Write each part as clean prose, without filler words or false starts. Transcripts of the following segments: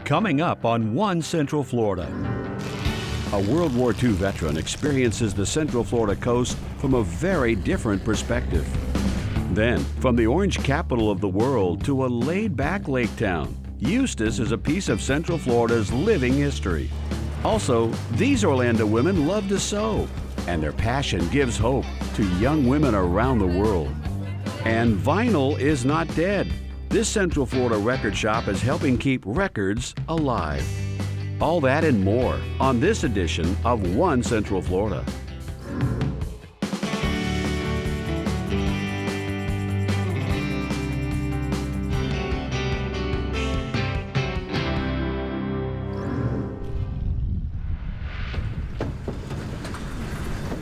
Coming up on One Central Florida. A World War II veteran experiences the Central Florida coast from a very different perspective. Then, from the orange capital of the world to a laid-back lake town, Eustis is a piece of Central Florida's living history. Also, these Orlando women love to sew, and their passion gives hope to young women around the world. And vinyl is not dead. This Central Florida record shop is helping keep records alive. All that and more on this edition of One Central Florida.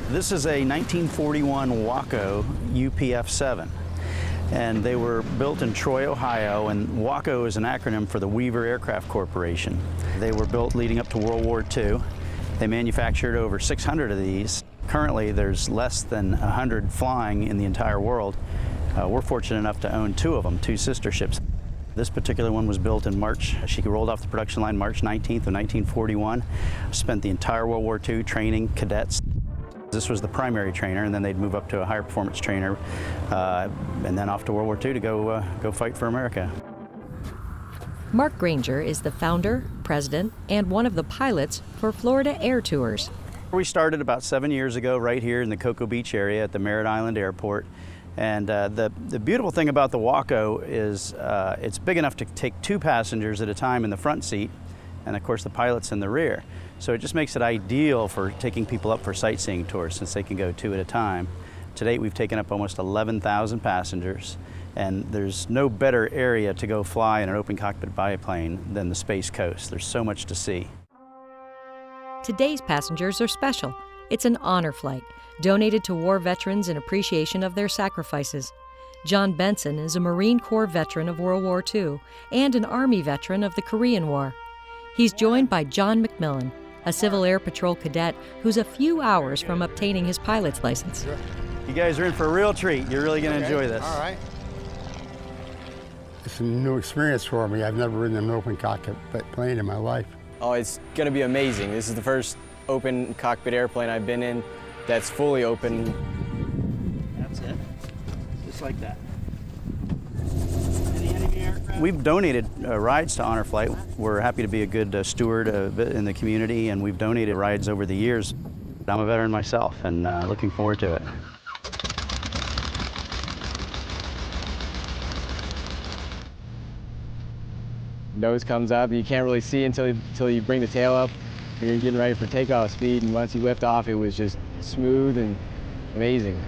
This is a 1941 Waco UPF-7, and they were built in Troy, Ohio, and WACO is an acronym for the Weaver Aircraft Corporation. They were built leading up to World War II. They manufactured over 600 of these. Currently, there's less than 100 flying in the entire world. We're fortunate enough to own two of them, two sister ships. This particular one was built in March. She rolled off the production line March 19th of 1941. Spent the entire World War II training cadets. This was the primary trainer, and then they'd move up to a higher performance trainer, and then off to World War II to go fight for America. Mark Granger is the founder, president, and one of the pilots for Florida Air Tours. We started about 7 years ago right here in the Cocoa Beach area at the Merritt Island Airport. And the beautiful thing about the Waco is it's big enough to take two passengers at a time in the front seat, and of course the pilot's in the rear. So it just makes it ideal for taking people up for sightseeing tours since they can go two at a time. To date, we've taken up almost 11,000 passengers, and there's no better area to go fly in an open cockpit biplane than the Space Coast. There's so much to see. Today's passengers are special. It's an honor flight, donated to war veterans in appreciation of their sacrifices. John Benson is a Marine Corps veteran of World War II and an Army veteran of the Korean War. He's joined by John McMillan, a Civil Air Patrol cadet who's a few hours from obtaining his pilot's license. Sure. You guys are in for a real treat. You're really going to enjoy this. All right. It's a new experience for me. I've never ridden an open cockpit plane in my life. Oh, it's going to be amazing. This is the first open cockpit airplane I've been in that's fully open. That's it. Just like that. We've donated rides to Honor Flight. We're happy to be a good steward in the community, and we've donated rides over the years. I'm a veteran myself, and looking forward to it. Nose comes up, you can't really see until you bring the tail up. You're getting ready for takeoff speed, and once you lift off, it was just smooth and amazing.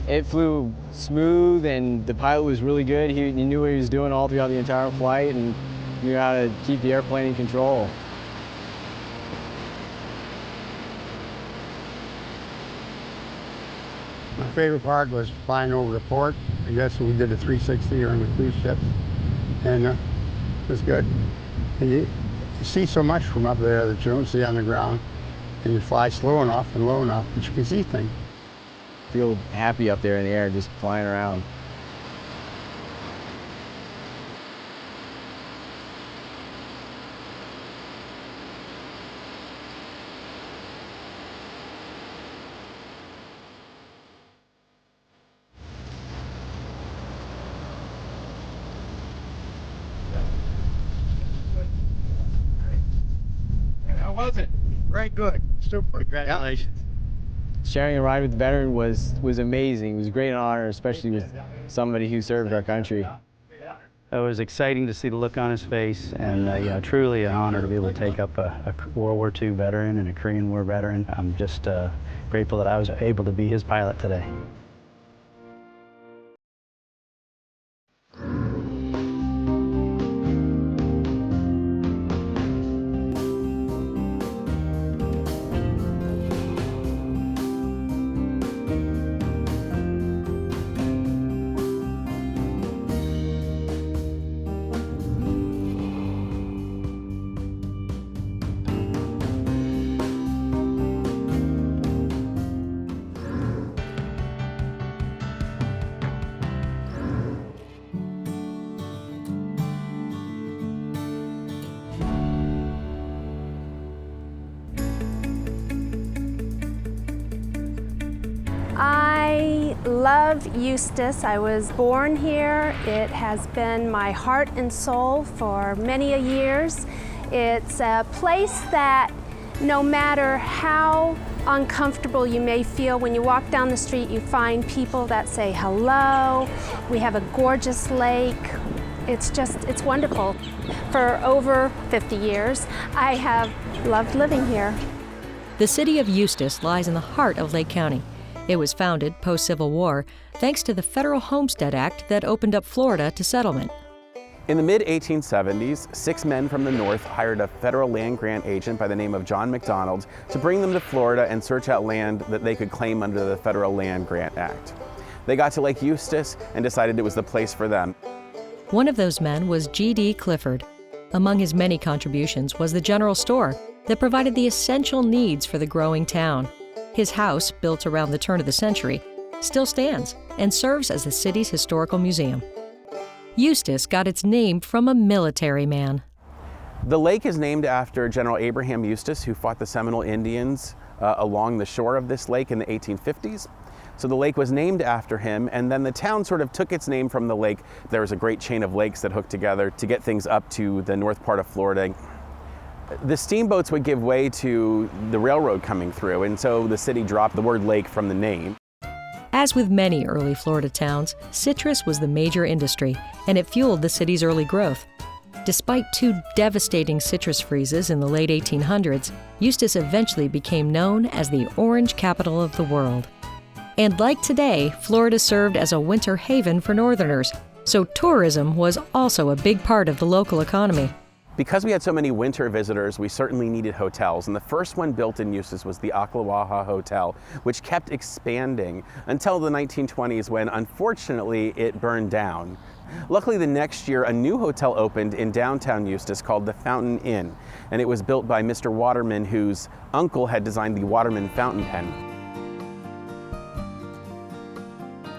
It flew smooth, and the pilot was really good. He knew what he was doing all throughout the entire flight and knew how to keep the airplane in control. My favorite part was flying over the port. I guess we did a 360 on the cruise ships, and it was good. And you see so much from up there that you don't see on the ground, and you fly slow enough and low enough that you can see things. Feel happy up there in the air, just flying around. How was it? Very good. Super. Congratulations. Sharing a ride with a veteran was amazing. It was a great honor, especially with somebody who served our country. It was exciting to see the look on his face, and truly an honor to be able to take up a World War II veteran and a Korean War veteran. I'm just grateful that I was able to be his pilot today. love Eustis. I was born here. It has been my heart and soul for many a years. It's a place that no matter how uncomfortable you may feel, when you walk down the street, you find people that say hello. We have a gorgeous lake. It's wonderful. For over 50 years, I have loved living here. The city of Eustis lies in the heart of Lake County. It was founded post-Civil War thanks to the Federal Homestead Act that opened up Florida to settlement. In the mid-1870s, 6 men from the north hired a federal land grant agent by the name of John McDonald to bring them to Florida and search out land that they could claim under the Federal Land Grant Act. They got to Lake Eustis and decided it was the place for them. One of those men was G.D. Clifford. Among his many contributions was the general store that provided the essential needs for the growing town. His house, built around the turn of the century, still stands and serves as the city's historical museum. Eustis got its name from a military man. The lake is named after General Abraham Eustis, who fought the Seminole Indians along the shore of this lake in the 1850s. So the lake was named after him, and then the town sort of took its name from the lake. There was a great chain of lakes that hooked together to get things up to the north part of Florida. The steamboats would give way to the railroad coming through, and so the city dropped the word lake from the name. As with many early Florida towns, citrus was the major industry, and it fueled the city's early growth. Despite 2 devastating citrus freezes in the late 1800s, Eustis eventually became known as the orange capital of the world. And like today, Florida served as a winter haven for Northerners, so tourism was also a big part of the local economy. Because we had so many winter visitors, we certainly needed hotels, and the first one built in Eustis was the Ocklawaha Hotel, which kept expanding until the 1920s when, unfortunately, it burned down. Luckily, the next year, a new hotel opened in downtown Eustis called the Fountain Inn, and it was built by Mr. Waterman, whose uncle had designed the Waterman fountain pen.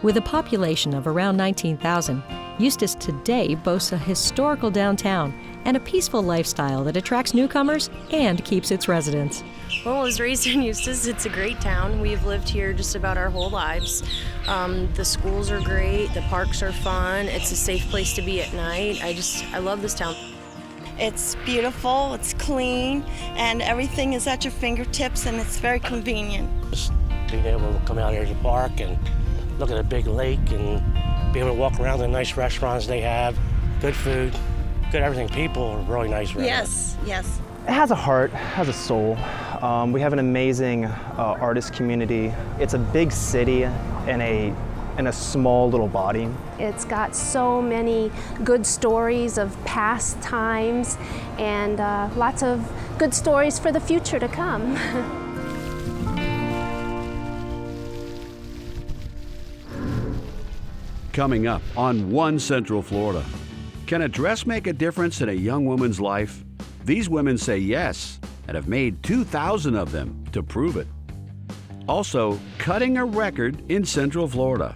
With a population of around 19,000, Eustis today boasts a historical downtown and a peaceful lifestyle that attracts newcomers and keeps its residents. Well, I was raised in Eustis. It's a great town. We've lived here just about our whole lives. The schools are great. The parks are fun. It's a safe place to be at night. I love this town. It's beautiful, it's clean, and everything is at your fingertips, and it's very convenient. Just being able to come out here to the park and look at a big lake and be able to walk around the nice restaurants they have, good food, good everything. People are really nice around. Yes, yes. It has a heart, has a soul. We have an amazing artist community. It's a big city in a small little body. It's got so many good stories of past times and lots of good stories for the future to come. Coming up on One Central Florida. Can a dress make a difference in a young woman's life? These women say yes, and have made 2,000 of them to prove it. Also, cutting a record in Central Florida.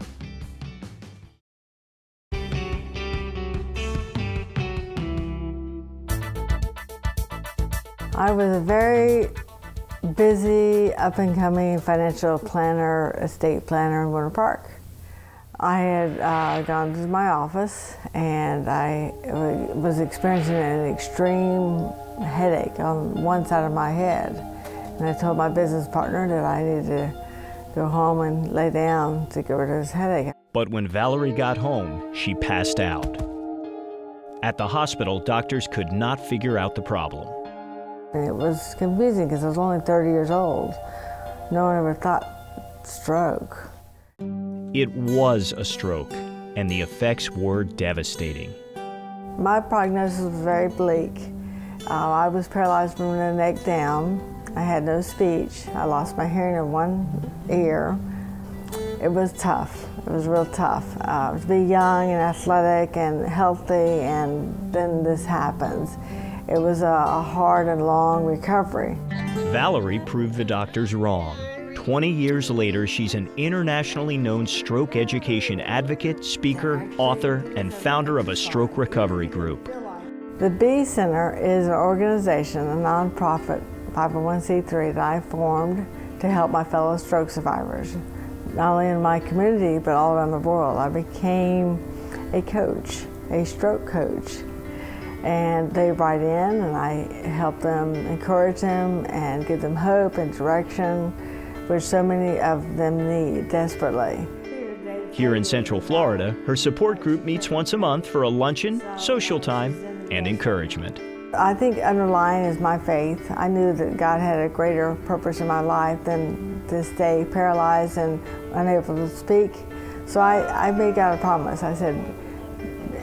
I was a very busy, up-and-coming financial planner, estate planner in Winter Park. I had gone to my office and I was experiencing an extreme headache on one side of my head. And I told my business partner that I needed to go home and lay down to get rid of this headache. But when Valerie got home, she passed out. At the hospital, doctors could not figure out the problem. And it was confusing because I was only 30 years old. No one ever thought stroke. It was a stroke, and the effects were devastating. My prognosis was very bleak. I was paralyzed from the neck down. I had no speech. I lost my hearing in one ear. It was tough. It was real tough. To be young and athletic and healthy, and then this happens. It was a hard and long recovery. Valerie proved the doctors wrong. 20 years later, she's an internationally known stroke education advocate, speaker, author, and founder of a stroke recovery group. The B Center is an organization, a nonprofit 501c3 that I formed to help my fellow stroke survivors. not only in my community, but all around the world. I became a coach, a stroke coach. And they write in and I help them, encourage them, and give them hope and direction, which so many of them need desperately. Here in Central Florida, her support group meets once a month for a luncheon, social time, and encouragement. I think underlying is my faith. I knew that God had a greater purpose in my life than to stay paralyzed and unable to speak. So I made God a promise. I said,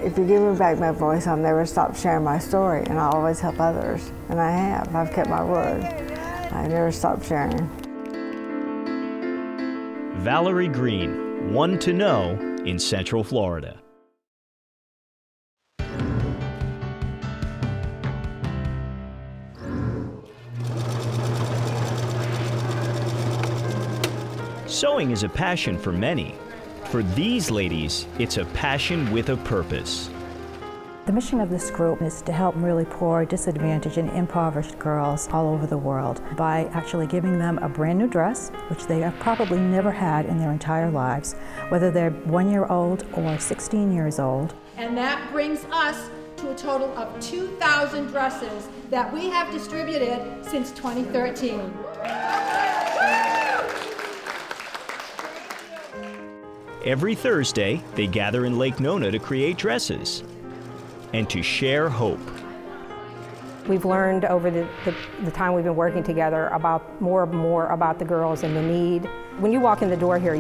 if you give me back my voice, I'll never stop sharing my story, and I'll always help others. And I have. I've kept my word. I never stopped sharing. Valerie Green, one to know in Central Florida. Sewing is a passion for many. For these ladies, it's a passion with a purpose. The mission of this group is to help really poor, disadvantaged, and impoverished girls all over the world by actually giving them a brand new dress, which they have probably never had in their entire lives, whether they're 1 year old or 16 years old. And that brings us to a total of 2,000 dresses that we have distributed since 2013. Every Thursday, they gather in Lake Nona to create dresses and to share hope. We've learned over the time we've been working together about more and more about the girls and the need. When you walk in the door here,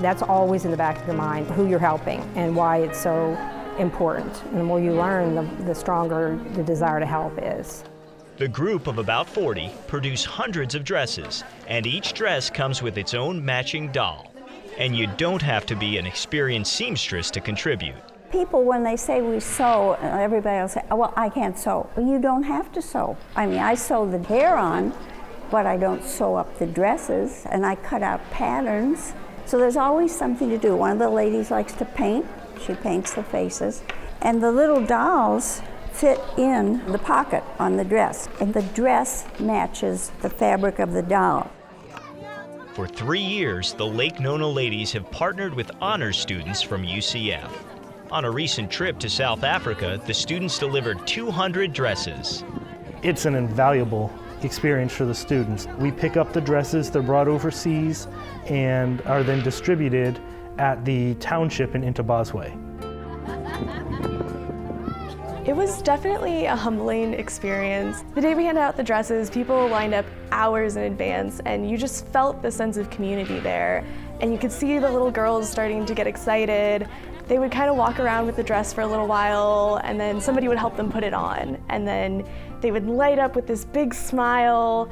that's always in the back of your mind, who you're helping and why it's so important. And the more you learn, the stronger the desire to help is. The group of about 40 produce hundreds of dresses, and each dress comes with its own matching doll. And you don't have to be an experienced seamstress to contribute. People, when they say we sew, everybody will say, oh, well, I can't sew. Well, you don't have to sew. I mean, I sew the hair on, but I don't sew up the dresses, and I cut out patterns. So there's always something to do. One of the ladies likes to paint. She paints the faces. And the little dolls fit in the pocket on the dress, and the dress matches the fabric of the doll. For 3 years, the Lake Nona ladies have partnered with honors students from UCF. On a recent trip to South Africa, the students delivered 200 dresses. It's an invaluable experience for the students. We pick up the dresses, they're brought overseas, and are then distributed at the township in Intabazwe. It was definitely a humbling experience. The day we handed out the dresses, people lined up hours in advance, and you just felt the sense of community there. And you could see the little girls starting to get excited. They would kind of walk around with the dress for a little while, and then somebody would help them put it on. And then they would light up with this big smile,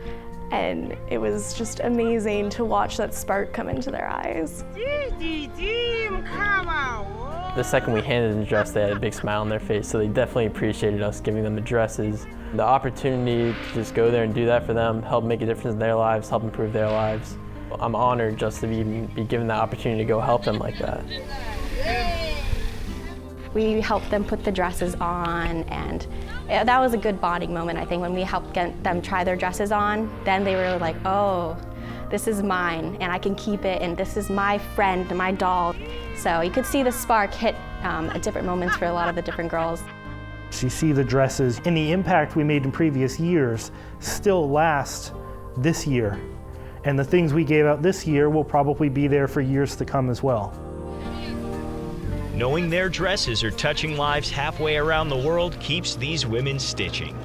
and it was just amazing to watch that spark come into their eyes. The second we handed the dress, they had a big smile on their face, so they definitely appreciated us giving them the dresses. The opportunity to just go there and do that for them, help make a difference in their lives, help improve their lives. I'm honored just to be given the opportunity to go help them like that. We helped them put the dresses on, and that was a good bonding moment, I think, when we helped get them try their dresses on. Then they were like, oh, this is mine, and I can keep it, and this is my friend, my doll. So you could see the spark hit at different moments for a lot of the different girls. You see the dresses and the impact we made in previous years still last this year. And the things we gave out this year will probably be there for years to come as well. Knowing their dresses are touching lives halfway around the world keeps these women stitching.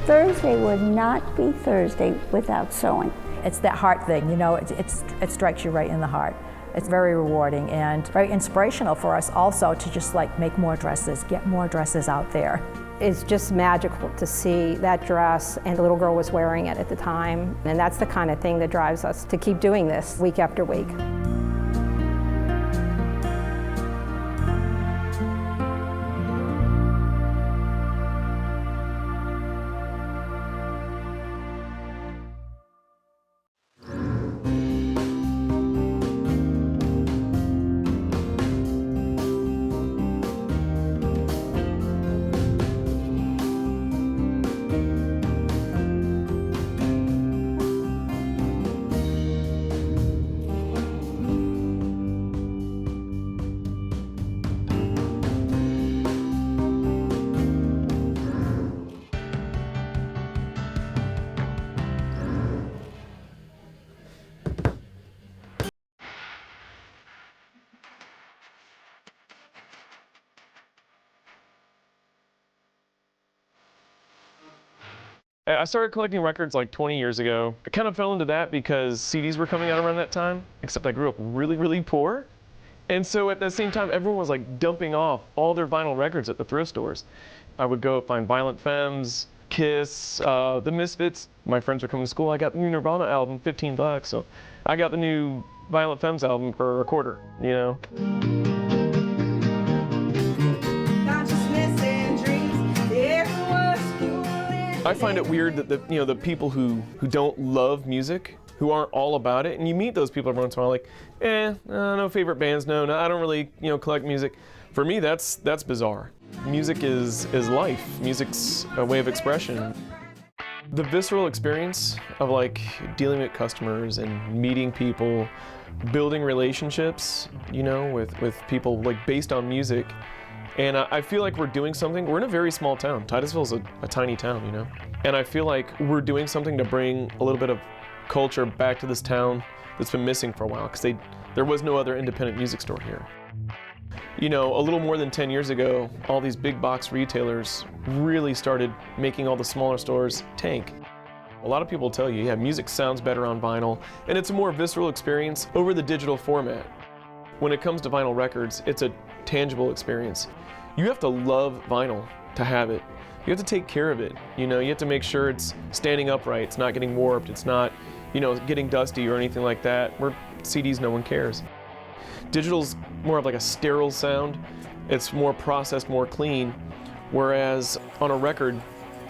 Thursday would not be Thursday without sewing. It's that heart thing, you know, it strikes you right in the heart. It's very rewarding and very inspirational for us also to just like make more dresses, get more dresses out there. It's just magical to see that dress, and the little girl was wearing it at the time. And that's the kind of thing that drives us to keep doing this week after week. I started collecting records like 20 years ago. I kind of fell into that because CDs were coming out around that time, except I grew up really, really poor. And so at the same time, everyone was like dumping off all their vinyl records at the thrift stores. I would go find Violent Femmes, Kiss, The Misfits. My friends were coming to school. I got the new Nirvana album, $15, so I got the new Violent Femmes album for $25, you know? I find it weird that the people who don't love music, who aren't all about it, and you meet those people every once in a while, like, no favorite bands, no, I don't really collect music. For me, that's bizarre. Music is life. Music's a way of expression. The visceral experience of like dealing with customers and meeting people, building relationships, with people like based on music. And I feel like we're doing something. We're in a very small town. Titusville's a tiny town, And I feel like we're doing something to bring a little bit of culture back to this town that's been missing for a while, because there was no other independent music store here. A little more than 10 years ago, all these big box retailers really started making all the smaller stores tank. A lot of people tell you, yeah, music sounds better on vinyl, and it's a more visceral experience over the digital format. When it comes to vinyl records, it's a tangible experience. You have to love vinyl to have it. You have to take care of it. You have to make sure it's standing upright, it's not getting warped, it's not, getting dusty or anything like that. Where CDs, no one cares. Digital's more of like a sterile sound. It's more processed, more clean. Whereas on a record,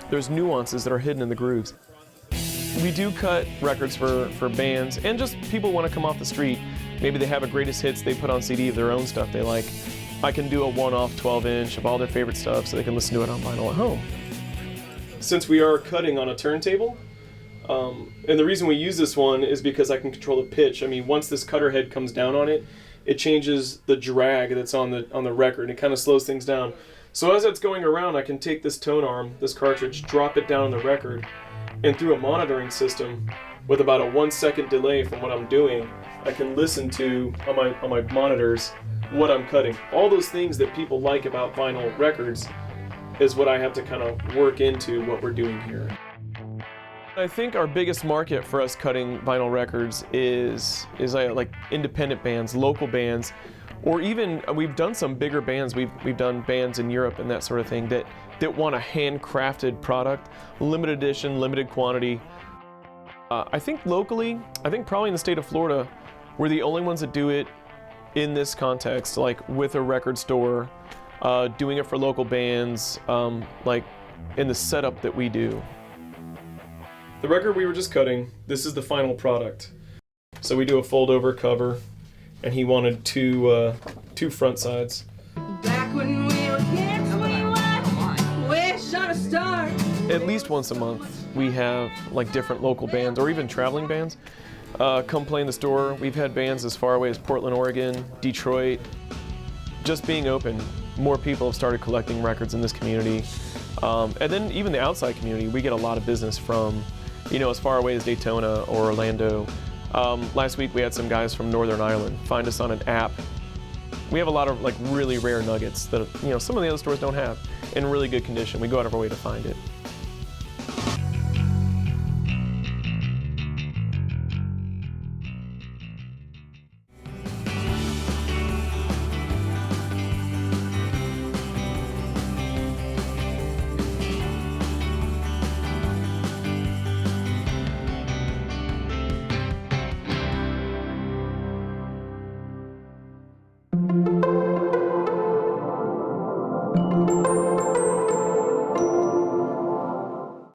there's nuances that are hidden in the grooves. We do cut records for bands and just people want to come off the street. Maybe they have a greatest hits they put on CD of their own stuff they like. I can do a one-off 12-inch of all their favorite stuff so they can listen to it on vinyl at home. Since we are cutting on a turntable, and the reason we use this one is because I can control the pitch. I mean, once this cutter head comes down on it, it changes the drag that's on the record, and it kind of slows things down. So as it's going around, I can take this tone arm, this cartridge, drop it down on the record, and through a monitoring system, with about a 1 second delay from what I'm doing, I can listen to, on my monitors, what I'm cutting. All those things that people like about vinyl records is what I have to kind of work into what we're doing here. I think our biggest market for us cutting vinyl records is like independent bands, local bands, or even we've done some bigger bands. We've done bands in Europe and that sort of thing that want a handcrafted product, limited edition, limited quantity. I think locally, probably in the state of Florida, we're the only ones that do it in this context, like with a record store, doing it for local bands, like in the setup that we do. The record we were just cutting, this is the final product. So we do a fold-over cover, and he wanted two front sides. Back when we were kids, we would wish on a star. At least once a month, we have like different local bands, or even traveling bands, come play in the store. We've had bands as far away as Portland, Oregon, Detroit. Just being open, more people have started collecting records in this community. And then even the outside community, we get a lot of business from, as far away as Daytona or Orlando. Last week we had some guys from Northern Ireland find us on an app. We have a lot of like really rare nuggets that some of the other stores don't have in really good condition. We go out of our way to find it.